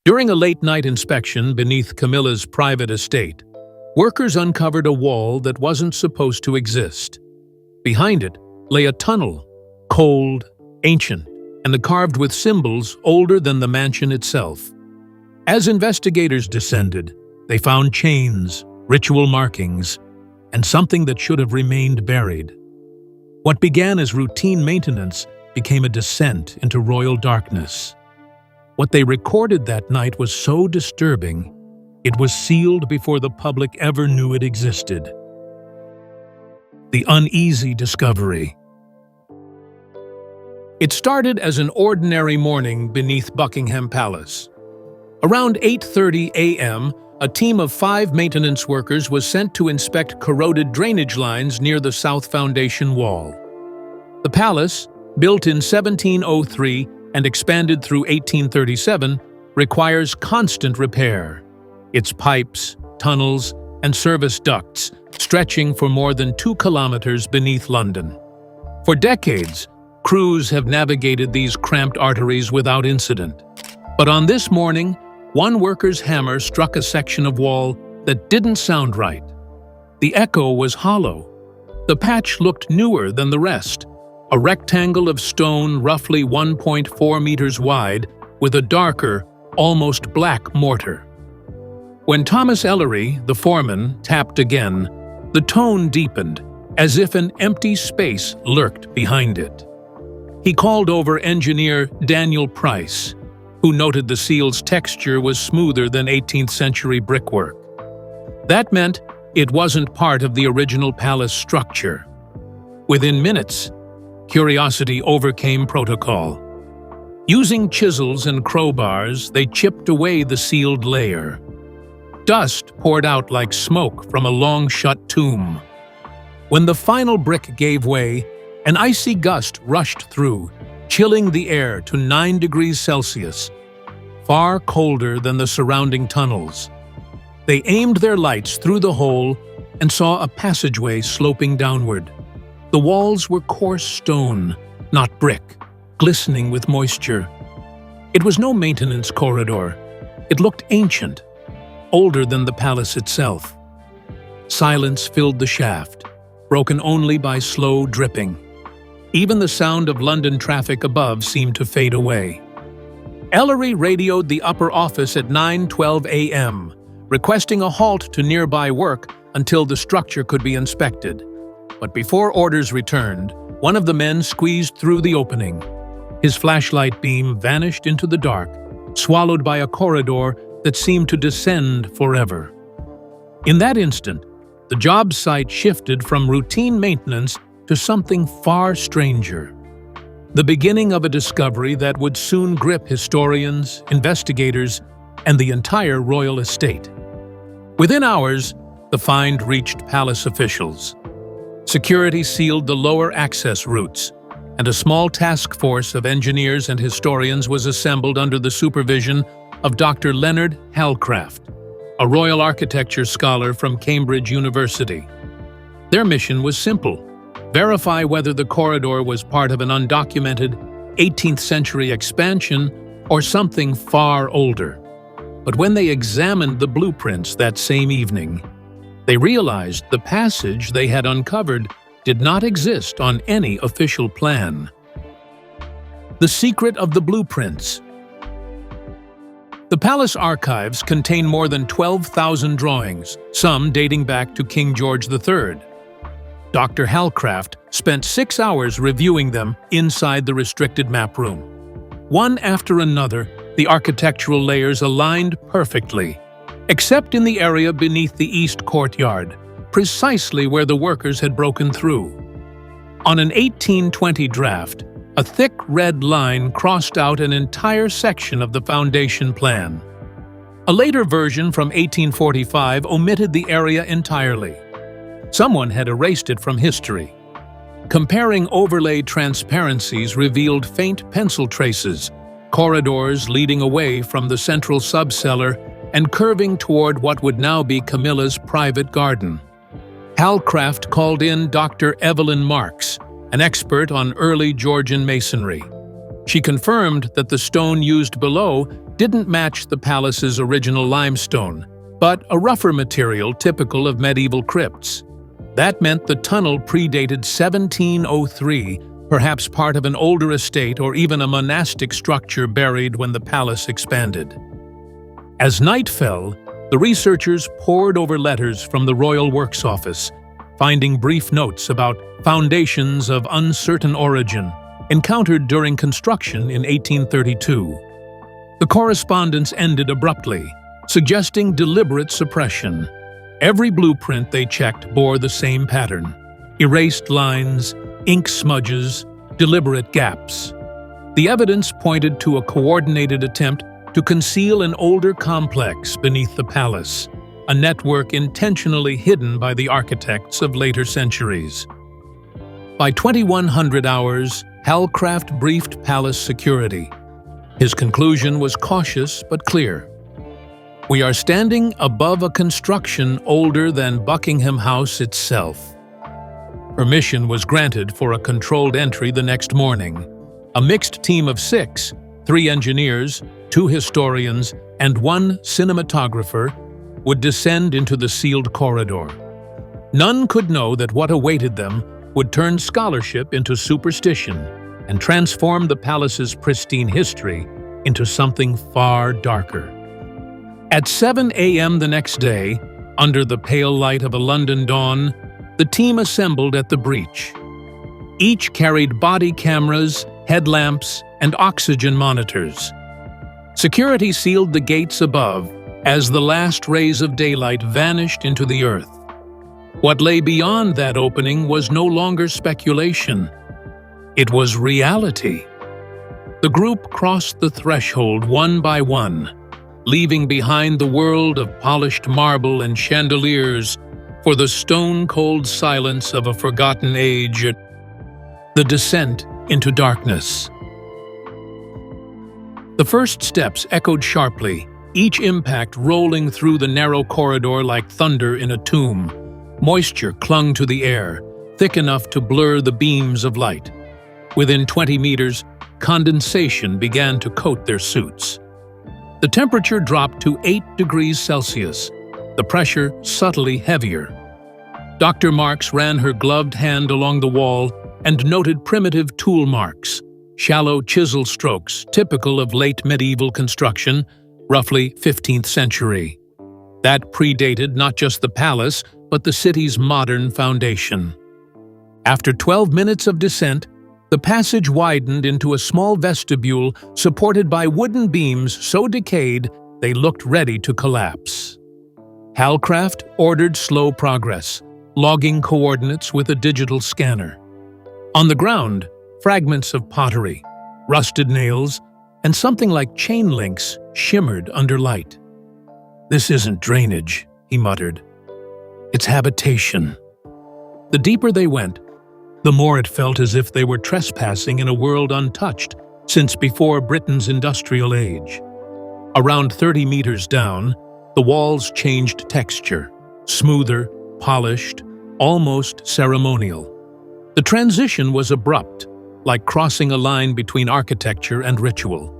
During a late-night inspection beneath Camilla's private estate, workers uncovered a wall that wasn't supposed to exist. Behind it lay a tunnel, cold, ancient, and carved with symbols older than the mansion itself. As investigators descended, they found chains, ritual markings, and something that should have remained buried. What began as routine maintenance became a descent into royal darkness. What they recorded that night was so disturbing, it was sealed before the public ever knew it existed. The uneasy discovery. It started as an ordinary morning beneath Buckingham Palace. Around 8:30 a.m., a team of 5 maintenance workers was sent to inspect corroded drainage lines near the south foundation wall. The palace, built in 1703 and expanded through 1837, requires constant repair. Its pipes, tunnels, and service ducts stretching for more than 2 kilometers beneath London. For decades, crews have navigated these cramped arteries without incident. But on this morning, one worker's hammer struck a section of wall that didn't sound right. The echo was hollow. The patch looked newer than the rest, a rectangle of stone roughly 1.4 meters wide with a darker, almost black mortar. When Thomas Ellery, the foreman, tapped again, the tone deepened, as if an empty space lurked behind it. He called over engineer Daniel Price, who noted the seal's texture was smoother than 18th-century brickwork. That meant it wasn't part of the original palace structure. Within minutes, curiosity overcame protocol. Using chisels and crowbars, they chipped away the sealed layer. Dust poured out like smoke from a long-shut tomb. When the final brick gave way, an icy gust rushed through, chilling the air to 9 degrees Celsius, far colder than the surrounding tunnels. They aimed their lights through the hole and saw a passageway sloping downward. The walls were coarse stone, not brick, glistening with moisture. It was no maintenance corridor. It looked ancient, older than the palace itself. Silence filled the shaft, broken only by slow dripping. Even the sound of London traffic above seemed to fade away. Ellery radioed the upper office at 9:12 a.m., requesting a halt to nearby work until the structure could be inspected. But before orders returned, one of the men squeezed through the opening. His flashlight beam vanished into the dark, swallowed by a corridor that seemed to descend forever. In that instant, the job site shifted from routine maintenance to something far stranger. The beginning of a discovery that would soon grip historians, investigators, and the entire royal estate. Within hours, the find reached palace officials. Security sealed the lower access routes, and a small task force of engineers and historians was assembled under the supervision of Dr. Leonard Halcraft, a royal architecture scholar from Cambridge University. Their mission was simple: verify whether the corridor was part of an undocumented 18th-century expansion or something far older. But when they examined the blueprints that same evening, they realized the passage they had uncovered did not exist on any official plan. The secret of the blueprints. The palace archives contain more than 12,000 drawings, some dating back to King George III. Dr. Halcraft spent 6 hours reviewing them inside the restricted map room. One after another, the architectural layers aligned perfectly, except in the area beneath the east courtyard, precisely where the workers had broken through. On an 1820 draft, a thick red line crossed out an entire section of the foundation plan. A later version from 1845 omitted the area entirely. Someone had erased it from history. Comparing overlaid transparencies revealed faint pencil traces, corridors leading away from the central subcellar and curving toward what would now be Camilla's private garden. Halcraft called in Dr. Evelyn Marks, an expert on early Georgian masonry. She confirmed that the stone used below didn't match the palace's original limestone, but a rougher material typical of medieval crypts. That meant the tunnel predated 1703, perhaps part of an older estate or even a monastic structure buried when the palace expanded. As night fell, the researchers pored over letters from the Royal Works Office, finding brief notes about foundations of uncertain origin encountered during construction in 1832. The correspondence ended abruptly, suggesting deliberate suppression. Every blueprint they checked bore the same pattern: erased lines, ink smudges, deliberate gaps. The evidence pointed to a coordinated attempt to conceal an older complex beneath the palace, a network intentionally hidden by the architects of later centuries. By 2100 hours, Halcraft briefed palace security. His conclusion was cautious but clear. "We are standing above a construction older than Buckingham House itself." Permission was granted for a controlled entry the next morning. A mixed team of 6, 3 engineers, 2 historians, and 1 cinematographer, would descend into the sealed corridor. None could know that what awaited them would turn scholarship into superstition and transform the palace's pristine history into something far darker. At 7 a.m. the next day, under the pale light of a London dawn, the team assembled at the breach. Each carried body cameras, headlamps, and oxygen monitors. Security sealed the gates above as the last rays of daylight vanished into the earth. What lay beyond that opening was no longer speculation. It was reality. The group crossed the threshold one by one, leaving behind the world of polished marble and chandeliers for the stone-cold silence of a forgotten age, the descent into darkness. The first steps echoed sharply, each impact rolling through the narrow corridor like thunder in a tomb. Moisture clung to the air, thick enough to blur the beams of light. Within 20 meters, condensation began to coat their suits. The temperature dropped to 8 degrees Celsius, the pressure subtly heavier. Dr. Marks ran her gloved hand along the wall and noted primitive tool marks, shallow chisel strokes typical of late medieval construction, roughly 15th century. That predated not just the palace, but the city's modern foundation. After 12 minutes of descent, the passage widened into a small vestibule supported by wooden beams so decayed they looked ready to collapse. Halcraft ordered slow progress, logging coordinates with a digital scanner. On the ground, fragments of pottery, rusted nails, and something like chain links shimmered under light. "This isn't drainage," he muttered. "It's habitation." The deeper they went, the more it felt as if they were trespassing in a world untouched since before Britain's industrial age. Around 30 meters down, the walls changed texture, smoother, polished, almost ceremonial. The transition was abrupt, like crossing a line between architecture and ritual.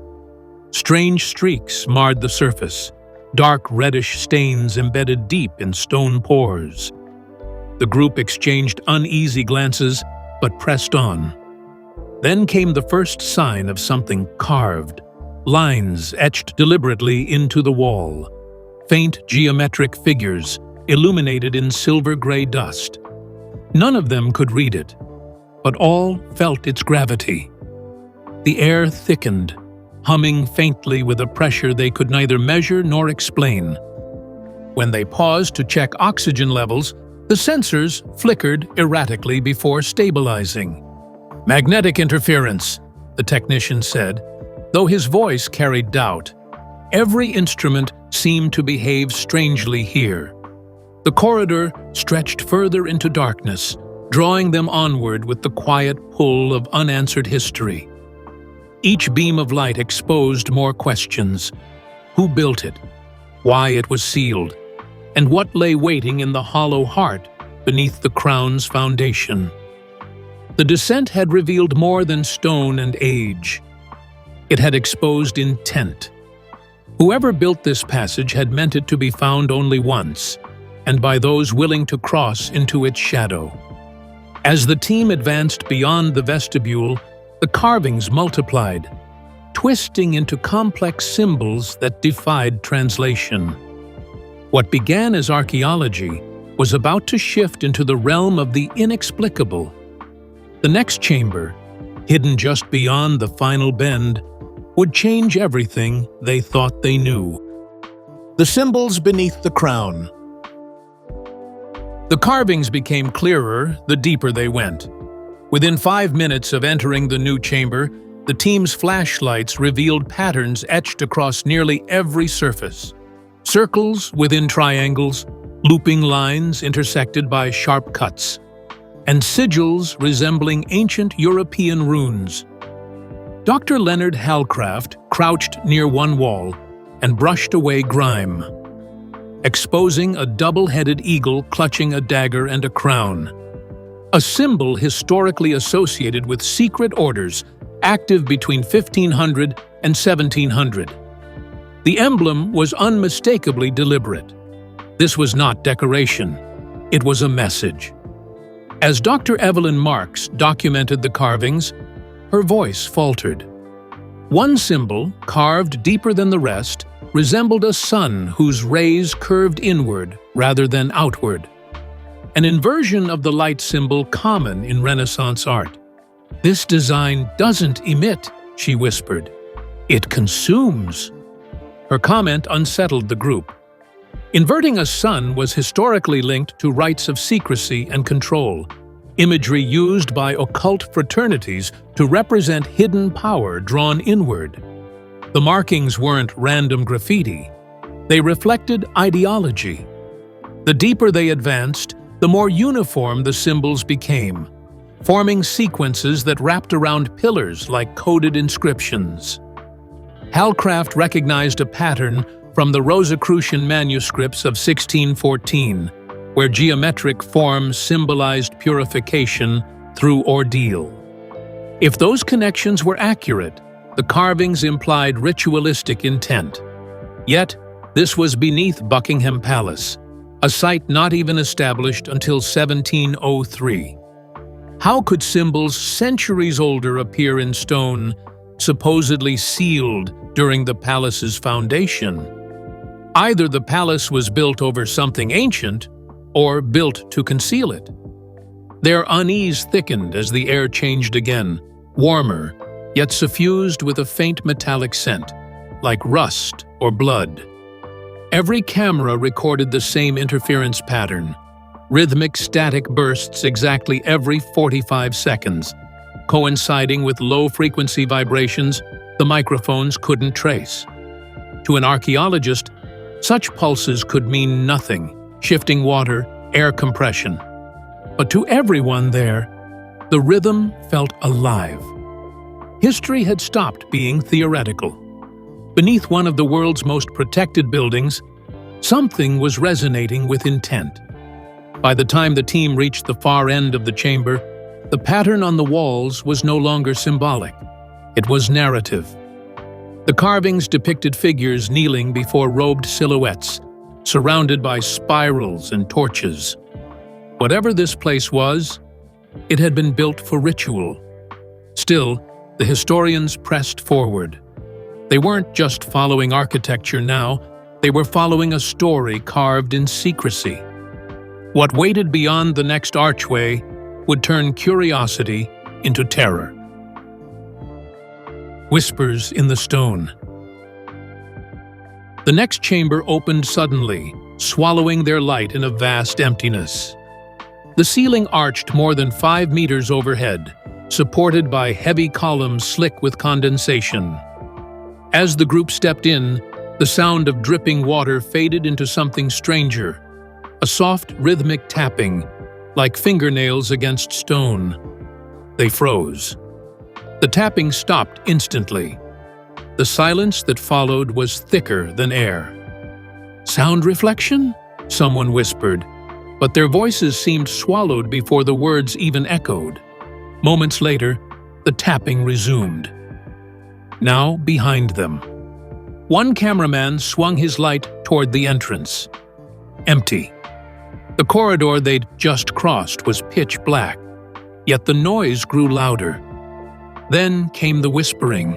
Strange streaks marred the surface, dark reddish stains embedded deep in stone pores. The group exchanged uneasy glances, but pressed on. Then came the first sign of something carved, lines etched deliberately into the wall, faint geometric figures illuminated in silver-gray dust. None of them could read it, but all felt its gravity. The air thickened, humming faintly with a pressure they could neither measure nor explain. When they paused to check oxygen levels, the sensors flickered erratically before stabilizing. "Magnetic interference," the technician said, though his voice carried doubt. Every instrument seemed to behave strangely here. The corridor stretched further into darkness, drawing them onward with the quiet pull of unanswered history. Each beam of light exposed more questions. Who built it? Why it was sealed? And what lay waiting in the hollow heart beneath the crown's foundation? The descent had revealed more than stone and age. It had exposed intent, Whoever built this passage had meant it to be found only once, and by those willing to cross into its shadow. As the team advanced beyond the vestibule, the carvings multiplied, twisting into complex symbols that defied translation. What began as archaeology was about to shift into the realm of the inexplicable. The next chamber, hidden just beyond the final bend, would change everything they thought they knew. The symbols beneath the crown. The carvings became clearer the deeper they went. Within 5 minutes of entering the new chamber, the team's flashlights revealed patterns etched across nearly every surface. Circles within triangles, looping lines intersected by sharp cuts, and sigils resembling ancient European runes. Dr. Leonard Halcraft crouched near one wall and brushed away grime, exposing a double-headed eagle clutching a dagger and a crown, a symbol historically associated with secret orders active between 1500 and 1700. The emblem was unmistakably deliberate. This was not decoration. It was a message. As Dr. Evelyn Marks documented the carvings, her voice faltered. One symbol, carved deeper than the rest, resembled a sun whose rays curved inward rather than outward, an inversion of the light symbol common in Renaissance art. "This design doesn't emit," she whispered. "It consumes." Her comment unsettled the group. Inverting a sun was historically linked to rites of secrecy and control, imagery used by occult fraternities to represent hidden power drawn inward. The markings weren't random graffiti. They reflected ideology. The deeper they advanced, the more uniform the symbols became, forming sequences that wrapped around pillars like coded inscriptions. Halcraft recognized a pattern from the Rosicrucian manuscripts of 1614, where geometric forms symbolized purification through ordeal. If those connections were accurate, the carvings implied ritualistic intent. Yet, this was beneath Buckingham Palace, a site not even established until 1703. How could symbols centuries older appear in stone, supposedly sealed during the palace's foundation? Either the palace was built over something ancient, or built to conceal it. Their unease thickened as the air changed again, warmer, yet suffused with a faint metallic scent, like rust or blood. Every camera recorded the same interference pattern, rhythmic static bursts exactly every 45 seconds, coinciding with low-frequency vibrations the microphones couldn't trace. To an archaeologist, such pulses could mean nothing, shifting water, air compression. But to everyone there, the rhythm felt alive. History had stopped being theoretical. Beneath one of the world's most protected buildings, something was resonating with intent. By the time the team reached the far end of the chamber, the pattern on the walls was no longer symbolic. It was narrative. The carvings depicted figures kneeling before robed silhouettes, surrounded by spirals and torches. Whatever this place was, it had been built for ritual. Still, the historians pressed forward. They weren't just following architecture now, they were following a story carved in secrecy. What waited beyond the next archway would turn curiosity into terror. Whispers in the stone. The next chamber opened suddenly, swallowing their light in a vast emptiness. The ceiling arched more than 5 meters overhead, supported by heavy columns slick with condensation. As the group stepped in, the sound of dripping water faded into something stranger, a soft, rhythmic tapping, like fingernails against stone. They froze. The tapping stopped instantly. The silence that followed was thicker than air. "Sound reflection?" someone whispered, but their voices seemed swallowed before the words even echoed. Moments later, the tapping resumed. Now behind them. One cameraman swung his light toward the entrance. Empty. The corridor they'd just crossed was pitch black, yet the noise grew louder. Then came the whispering.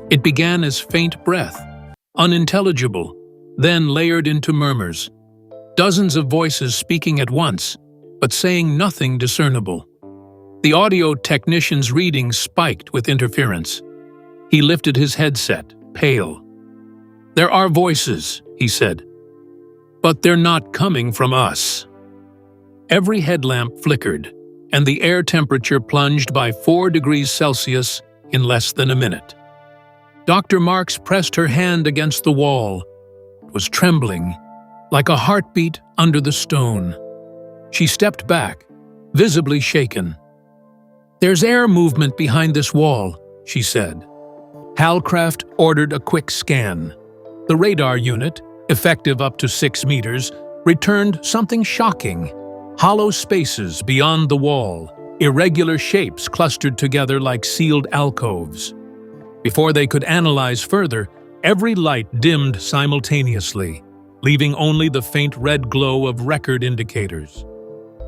It began as faint breath, unintelligible, then layered into murmurs. Dozens of voices speaking at once, but saying nothing discernible. The audio technician's reading spiked with interference. He lifted his headset, pale. "There are voices," he said, "but they're not coming from us." Every headlamp flickered, and the air temperature plunged by 4 degrees Celsius in less than a minute. Dr. Marks pressed her hand against the wall. It was trembling, like a heartbeat under the stone. She stepped back, visibly shaken. "There's air movement behind this wall," she said. Halcraft ordered a quick scan. The radar unit, effective up to 6 meters, returned something shocking. Hollow spaces beyond the wall, irregular shapes clustered together like sealed alcoves. Before they could analyze further, every light dimmed simultaneously, leaving only the faint red glow of record indicators.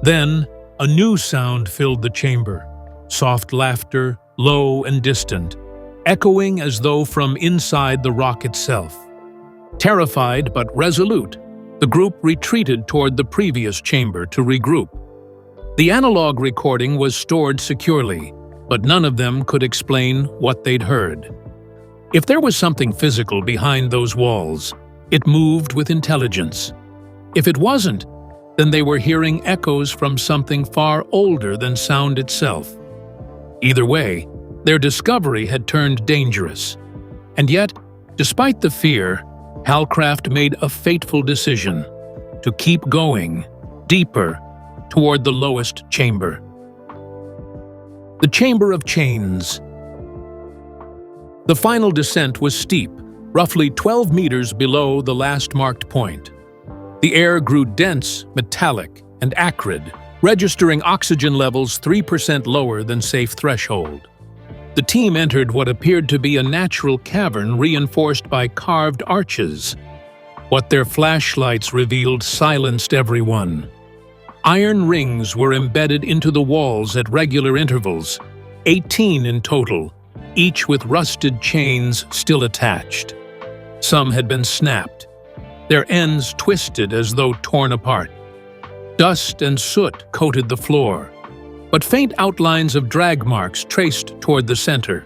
Then, a new sound filled the chamber. Soft laughter, low and distant, echoing as though from inside the rock itself. Terrified but resolute, the group retreated toward the previous chamber to regroup. The analog recording was stored securely, but none of them could explain what they'd heard. If there was something physical behind those walls, it moved with intelligence. If it wasn't, then they were hearing echoes from something far older than sound itself. Either way, their discovery had turned dangerous. And yet, despite the fear, Halcraft made a fateful decision: to keep going, deeper, toward the lowest chamber. The Chamber of Chains. The final descent was steep, roughly 12 meters below the last marked point. The air grew dense, metallic, and acrid, registering oxygen levels 3% lower than safe threshold. The team entered what appeared to be a natural cavern reinforced by carved arches. What their flashlights revealed silenced everyone. Iron rings were embedded into the walls at regular intervals, 18 in total, each with rusted chains still attached. Some had been snapped, their ends twisted as though torn apart. Dust and soot coated the floor, but faint outlines of drag marks traced toward the center.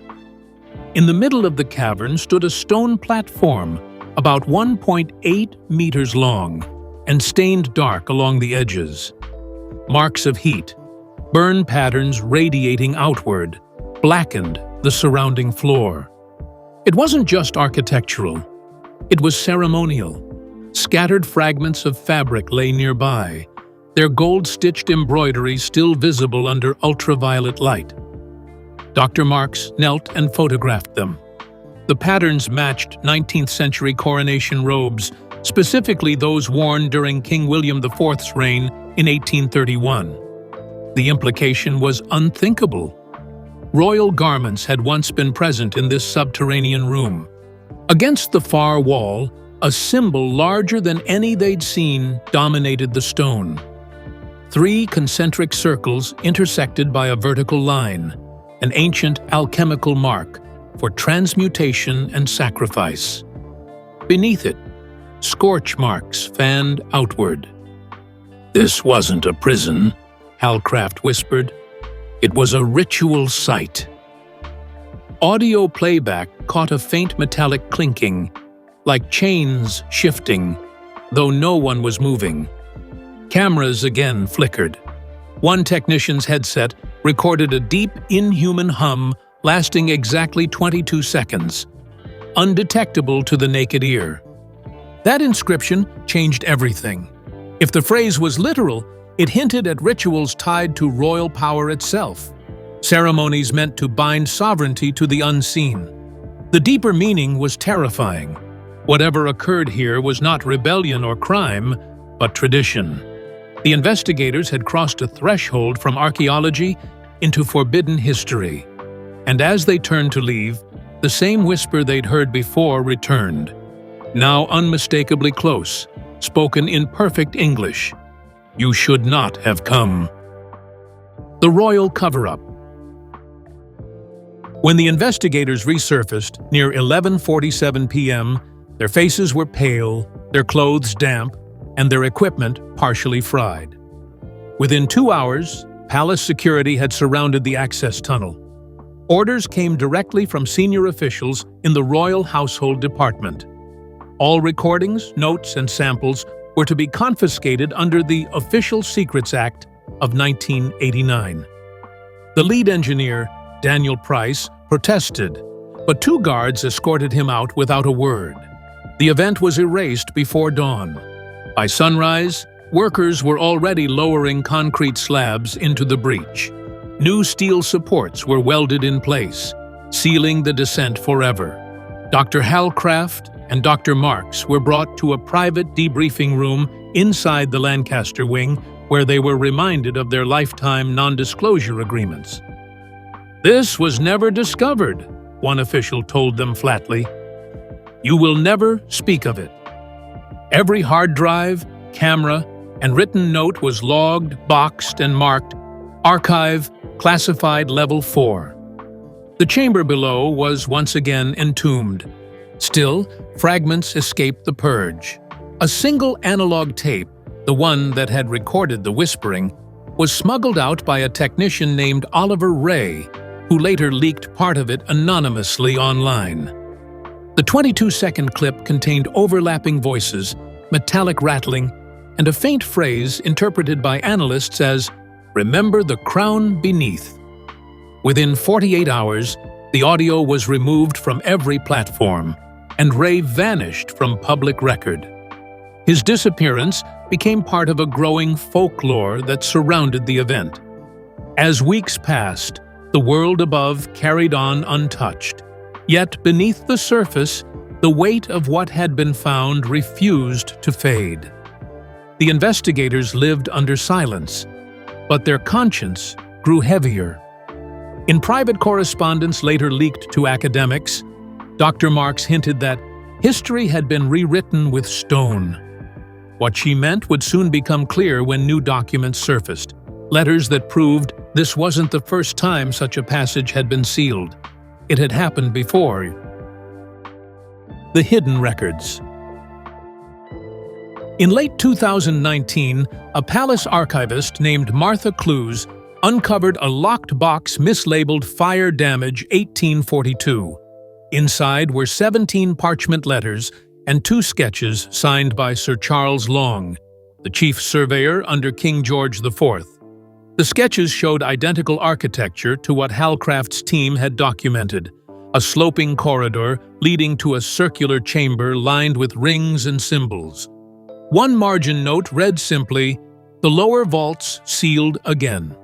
In the middle of the cavern stood a stone platform about 1.8 meters long and stained dark along the edges. Marks of heat, burn patterns radiating outward, blackened the surrounding floor. It wasn't just architectural, it was ceremonial. Scattered fragments of fabric lay nearby, their gold-stitched embroidery still visible under ultraviolet light. Dr. Marks knelt and photographed them. The patterns matched 19th-century coronation robes, specifically those worn during King William IV's reign in 1831. The implication was unthinkable. Royal garments had once been present in this subterranean room. Against the far wall, a symbol larger than any they'd seen dominated the stone. 3 concentric circles intersected by a vertical line, an ancient alchemical mark for transmutation and sacrifice. Beneath it, scorch marks fanned outward. "This wasn't a prison," Halcraft whispered. "It was a ritual site." Audio playback caught a faint metallic clinking, like chains shifting, though no one was moving. Cameras again flickered. One technician's headset recorded a deep, inhuman hum lasting exactly 22 seconds, undetectable to the naked ear. That inscription changed everything. If the phrase was literal, it hinted at rituals tied to royal power itself, ceremonies meant to bind sovereignty to the unseen. The deeper meaning was terrifying. Whatever occurred here was not rebellion or crime, but tradition. The investigators had crossed a threshold from archaeology into forbidden history. And as they turned to leave, The same whisper they'd heard before returned, now unmistakably close, spoken in perfect English. "You should not have come." The royal cover-up. When the investigators resurfaced near 11:47 p.m., their faces were pale, their clothes damp, and their equipment partially fried. Within 2 hours, palace security had surrounded the access tunnel. Orders came directly from senior officials in the Royal Household Department. All recordings, notes, and samples were to be confiscated under the Official Secrets Act of 1989. The lead engineer, Daniel Price, protested, but 2 guards escorted him out without a word. The event was erased before dawn. By sunrise, workers were already lowering concrete slabs into the breach. New steel supports were welded in place, sealing the descent forever. Dr. Halcraft and Dr. Marks were brought to a private debriefing room inside the Lancaster wing, where they were reminded of their lifetime non-disclosure agreements. "This was never discovered," one official told them flatly. "You will never speak of it." Every hard drive, camera, and written note was logged, boxed, and marked Archive, Classified Level 4. The chamber below was once again entombed. Still, fragments escaped the purge. A single analog tape, the one that had recorded the whispering, was smuggled out by a technician named Oliver Ray, who later leaked part of it anonymously online. The 22-second clip contained overlapping voices, metallic rattling, and a faint phrase interpreted by analysts as, "Remember the crown beneath." Within 48 hours, the audio was removed from every platform, and Ray vanished from public record. His disappearance became part of a growing folklore that surrounded the event. As weeks passed, the world above carried on untouched. Yet beneath the surface, the weight of what had been found refused to fade. The investigators lived under silence, but their conscience grew heavier. In private correspondence later leaked to academics, Dr. Marks hinted that history had been rewritten with stone. What she meant would soon become clear when new documents surfaced, letters that proved this wasn't the first time such a passage had been sealed. It had happened before. The hidden records. In late 2019, a palace archivist named Martha Clues uncovered a locked box mislabeled Fire Damage 1842. Inside were 17 parchment letters and 2 sketches signed by Sir Charles Long, the chief surveyor under King George IV. The sketches showed identical architecture to what Halcraft's team had documented, a sloping corridor leading to a circular chamber lined with rings and symbols. One margin note read simply, "The lower vaults sealed again."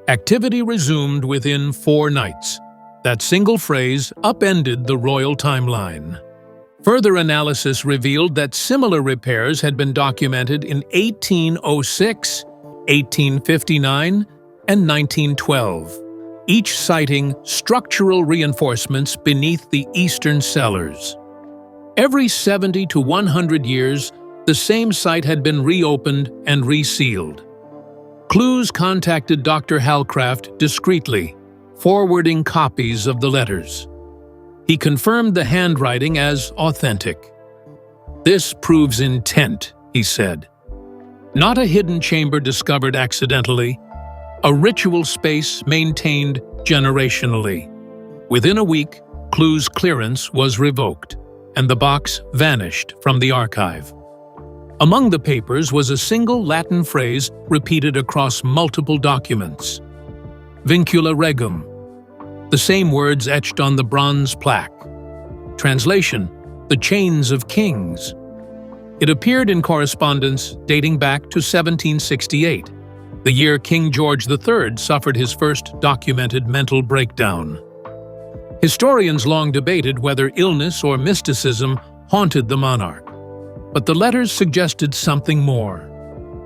Activity resumed within 4 nights. That single phrase upended the royal timeline. Further analysis revealed that similar repairs had been documented in 1806, 1859, and 1912, each citing structural reinforcements beneath the eastern cellars. Every 70 to 100 years, the same site had been reopened and resealed. Clues contacted Dr. Halcraft discreetly, forwarding copies of the letters. He confirmed the handwriting as authentic. "This proves intent," he said. "Not a hidden chamber discovered accidentally, a ritual space maintained generationally." Within a week, Clues' clearance was revoked, and the box vanished from the archive. Among the papers was a single Latin phrase repeated across multiple documents. Vincula regum, the same words etched on the bronze plaque. Translation, the chains of kings. It appeared in correspondence dating back to 1768, the year King George III suffered his first documented mental breakdown. Historians long debated whether illness or mysticism haunted the monarch. But the letters suggested something more,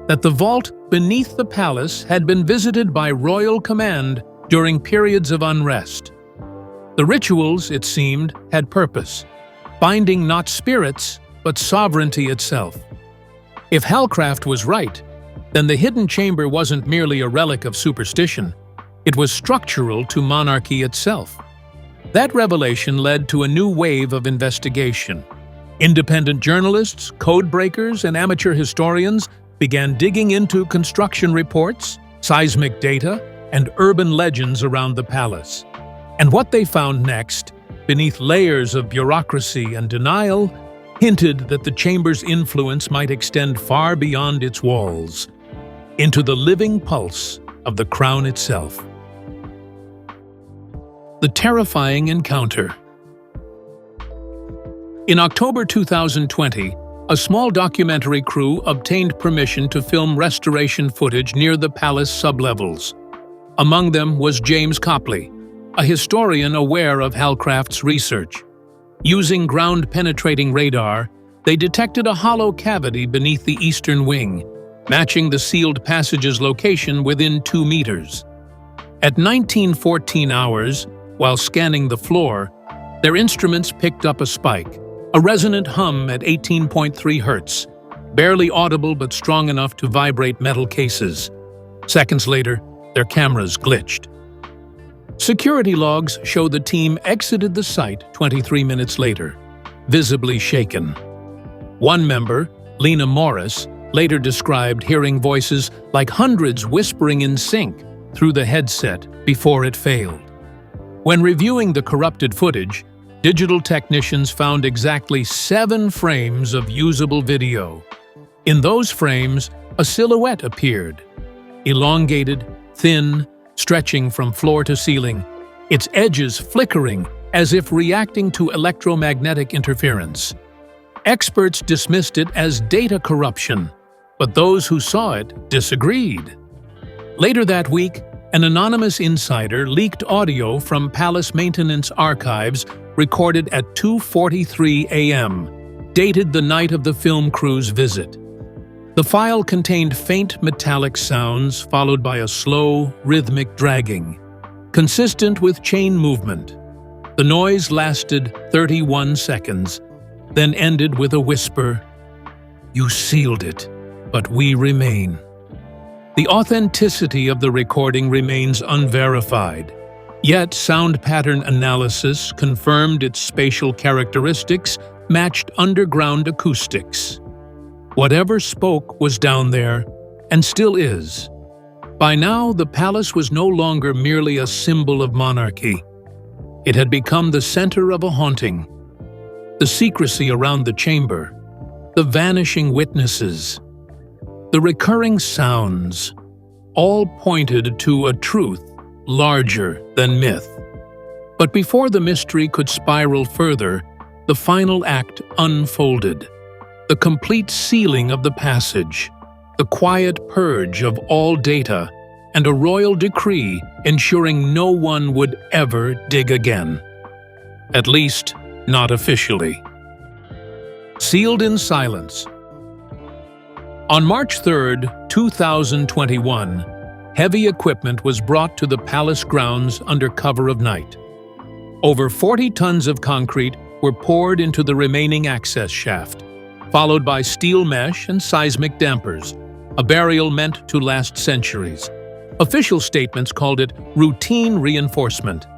that the vault beneath the palace had been visited by royal command during periods of unrest. The rituals, it seemed, had purpose, binding not spirits, but sovereignty itself. If Halcraft was right, then the hidden chamber wasn't merely a relic of superstition. It was structural to monarchy itself. That revelation led to a new wave of investigation. Independent journalists, code breakers, and amateur historians began digging into construction reports, seismic data, and urban legends around the palace. And what they found next, beneath layers of bureaucracy and denial, hinted that the chamber's influence might extend far beyond its walls, into the living pulse of the crown itself. The terrifying encounter. In October 2020, a small documentary crew obtained permission to film restoration footage near the palace sublevels. Among them was James Copley, a historian aware of Halcraft's research. Using ground-penetrating radar, they detected a hollow cavity beneath the eastern wing, matching the sealed passage's location within 2 meters. At 1914 hours, while scanning the floor, their instruments picked up a spike, a resonant hum at 18.3 hertz, barely audible but strong enough to vibrate metal cases. Seconds later, their cameras glitched. Security logs show the team exited the site 23 minutes later, visibly shaken. One member, Lena Morris, later described hearing voices like hundreds whispering in sync through the headset before it failed. When reviewing the corrupted footage, digital technicians found exactly 7 frames of usable video. In those frames, a silhouette appeared, elongated, thin, stretching from floor to ceiling, its edges flickering as if reacting to electromagnetic interference. Experts dismissed it as data corruption, but those who saw it disagreed. Later that week, an anonymous insider leaked audio from palace maintenance archives recorded at 2:43 a.m., dated the night of the film crew's visit. The file contained faint metallic sounds followed by a slow, rhythmic dragging, consistent with chain movement. The noise lasted 31 seconds, then ended with a whisper, "You sealed it, but we remain." The authenticity of the recording remains unverified, yet sound pattern analysis confirmed its spatial characteristics matched underground acoustics. Whatever spoke was down there, and still is. By now, the palace was no longer merely a symbol of monarchy. It had become the center of a haunting. The secrecy around the chamber, the vanishing witnesses, the recurring sounds, all pointed to a truth larger than myth. But before the mystery could spiral further, the final act unfolded. The complete sealing of the passage, the quiet purge of all data, and a royal decree ensuring no one would ever dig again. At least, not officially. Sealed in silence. On March 3, 2021, heavy equipment was brought to the palace grounds under cover of night. Over 40 tons of concrete were poured into the remaining access shaft, followed by steel mesh and seismic dampers, a burial meant to last centuries. Official statements called it routine reinforcement.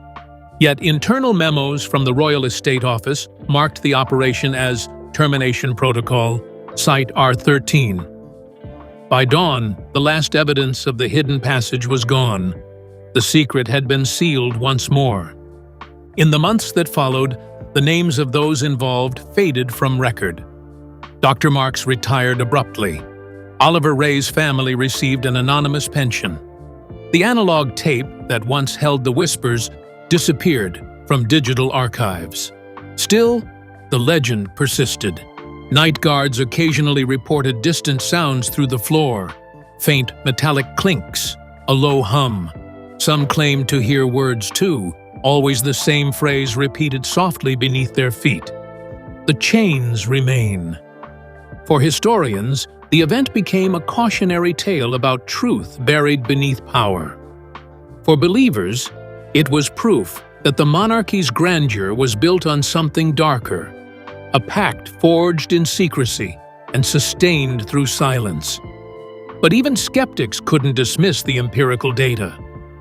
Yet internal memos from the Royal Estate Office marked the operation as Termination Protocol, Site R13. By dawn, the last evidence of the hidden passage was gone. The secret had been sealed once more. In the months that followed, the names of those involved faded from record. Dr. Marks retired abruptly. Oliver Ray's family received an anonymous pension. The analog tape that once held the whispers disappeared from digital archives. Still, the legend persisted. Night guards occasionally reported distant sounds through the floor, faint metallic clinks, a low hum. Some claimed to hear words too, always the same phrase repeated softly beneath their feet. The chains remain. For historians, the event became a cautionary tale about truth buried beneath power. For believers, it was proof that the monarchy's grandeur was built on something darker, a pact forged in secrecy and sustained through silence. But even skeptics couldn't dismiss the empirical data,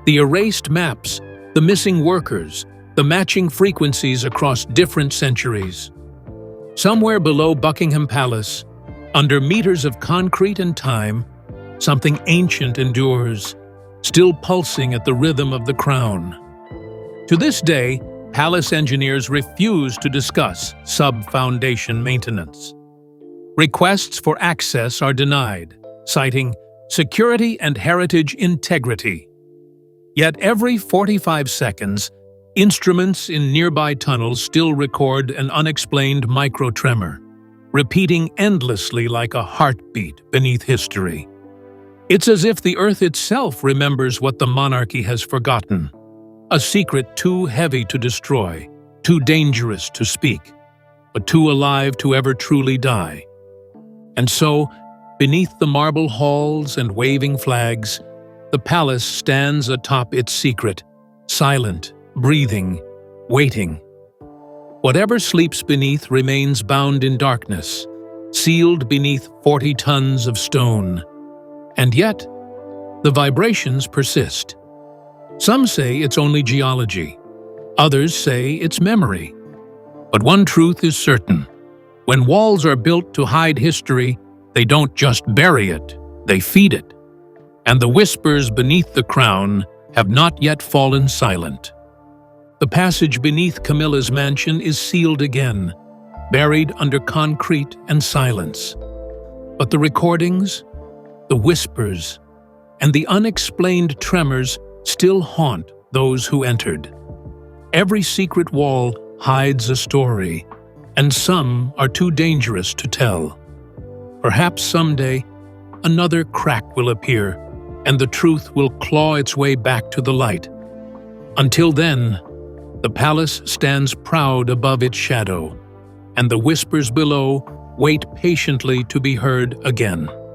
the erased maps, the missing workers, the matching frequencies across different centuries. Somewhere below Buckingham Palace, under meters of concrete and time, something ancient endures, still pulsing at the rhythm of the crown. To this day, palace engineers refuse to discuss sub-foundation maintenance. Requests for access are denied, citing security and heritage integrity. Yet every 45 seconds, instruments in nearby tunnels still record an unexplained microtremor, repeating endlessly like a heartbeat beneath history. It's as if the earth itself remembers what the monarchy has forgotten, a secret too heavy to destroy, too dangerous to speak, but too alive to ever truly die. And so, beneath the marble halls and waving flags, the palace stands atop its secret, silent, breathing, waiting. Whatever sleeps beneath remains bound in darkness, sealed beneath 40 tons of stone. And yet, the vibrations persist. Some say it's only geology. Others say it's memory. But one truth is certain. When walls are built to hide history, they don't just bury it, they feed it. And the whispers beneath the crown have not yet fallen silent. The passage beneath Camilla's mansion is sealed again, buried under concrete and silence. But the recordings, the whispers, and the unexplained tremors still haunt those who entered. Every secret wall hides a story, and some are too dangerous to tell. Perhaps someday, another crack will appear, and the truth will claw its way back to the light. Until then, the palace stands proud above its shadow, and the whispers below wait patiently to be heard again.